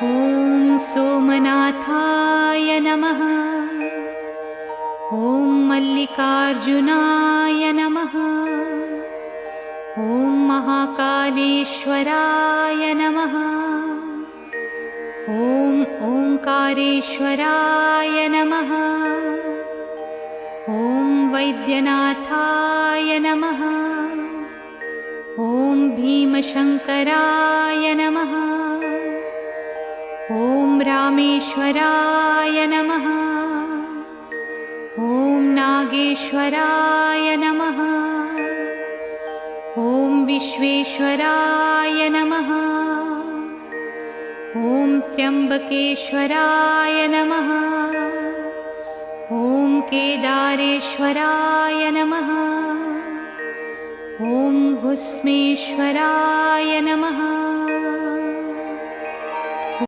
ॐ सोमनाथाय नमः। ॐ मल्लिकार्जुनाय नमः। ॐ महाकालेश्वराय नमः। ॐ ओंकारेश्वराय नमः। ॐ वैद्यनाथाय नमः। ॐ भीमशङ्कराय नमः। ॐ रामेश्वराय नमः। ॐ नागेश्वराय नमः। ॐ विश्वेश्वराय नमः। ॐ त्र्यम्बकेश्वराय नमः। ॐ केदारेश्वराय नमः। ॐ भुस्मेश्वराय नमः।